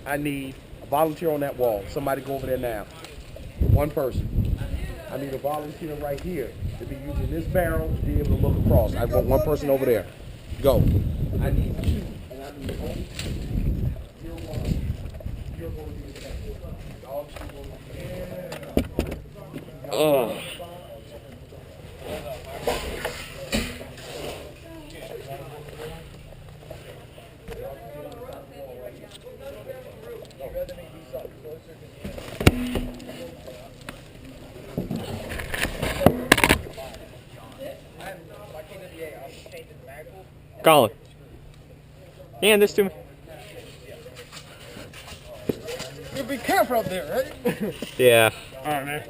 I need a volunteer on that wall. Somebody go over there now. One person. I need a volunteer right here to be using this barrel to be able to look across. I want one person over there. Go. I need two. And I need only two. You're one. You're going to be the second. Dog, you're going to be the Oh. Colin, hand this to me. You be careful up there, right? Yeah. All right, man.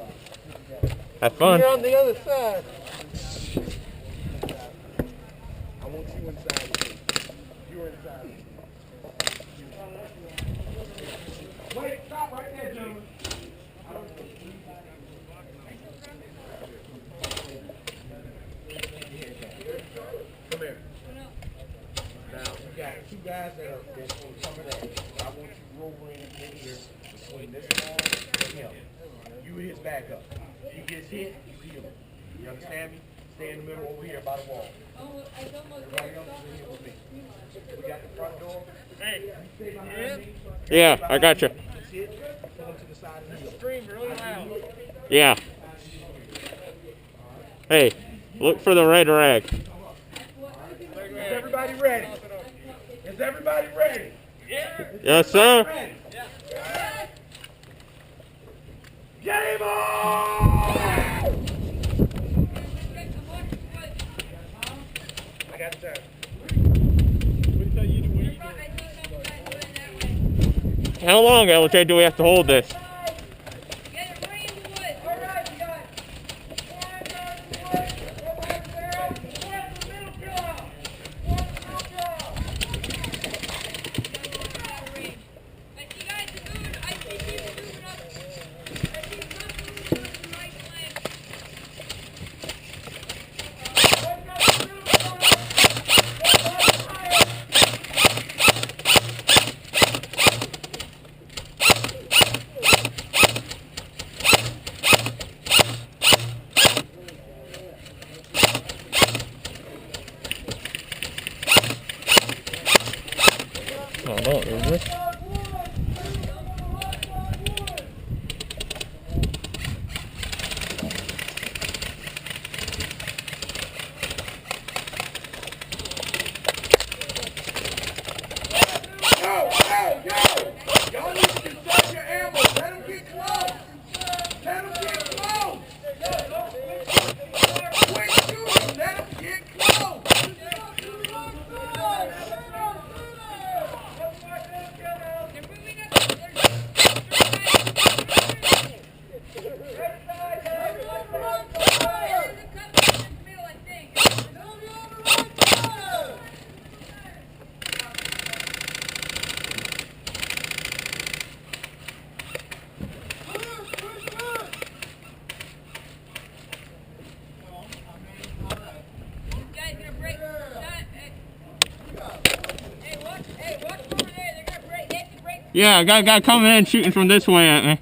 Have fun. You're on the other side. I want you inside. You're inside. Wait, stop right there, gentlemen. Come here. Now, you got two guys that are on some of that. I want you rolling in here between this wall and him. You hit back up. He gets hit, you heal him. You understand me? Stay in the middle over here by the wall. Everybody else is in here with me. We got the front door. Hey, you stay behind me. Yeah, I got you. Hit, pull him to the side and heal. Scream really loud. Yeah. Hey, look for the red rag. Is everybody ready? Is everybody ready? Yeah. Yes, sir. Ready? Yeah. Game on! I got the time. How long, LJ, do we have to hold this? Oh, no, is it? Go! Y'all need to conserve your ammo. Let them get close. Let them get close. Quit shooting. Let them get close. Yeah, I got a guy coming in shooting from this way at me.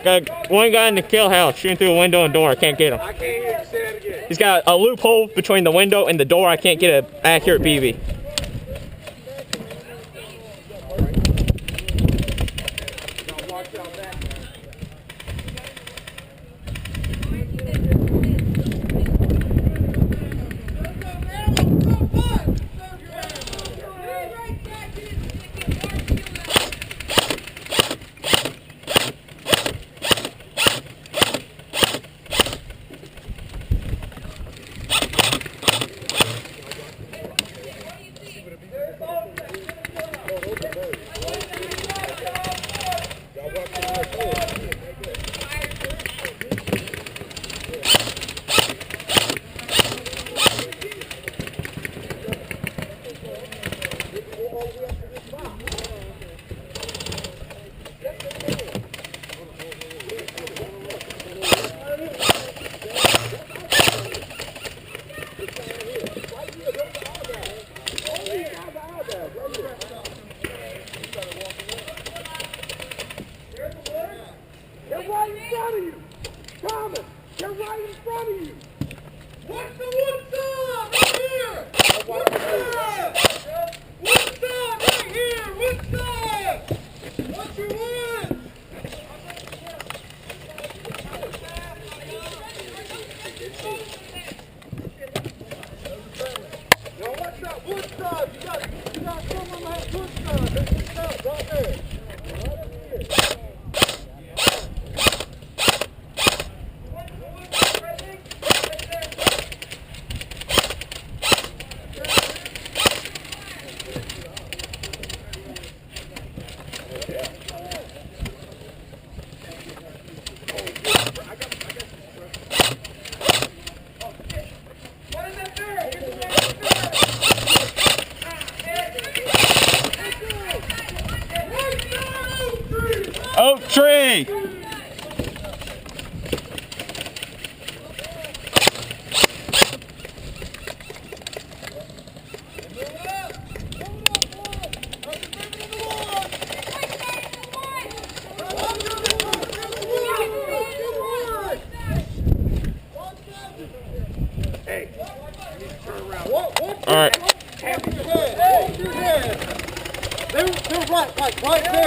Got one guy in the kill house shooting through a window and door. I can't get him. I can't hear you. Say that again. He's got a loophole between the window and the door. I can't get an accurate PV. They're right in front of you. Thomas, they're right in front of you. What's the wood side? Right here. Wood side. Wood side right here. Wood side. What's your wood? Now what's that wood side? You got someone like wood side. There's wood side right there. Oak tree! Hey, you need to turn around. All right. They're right, like right there.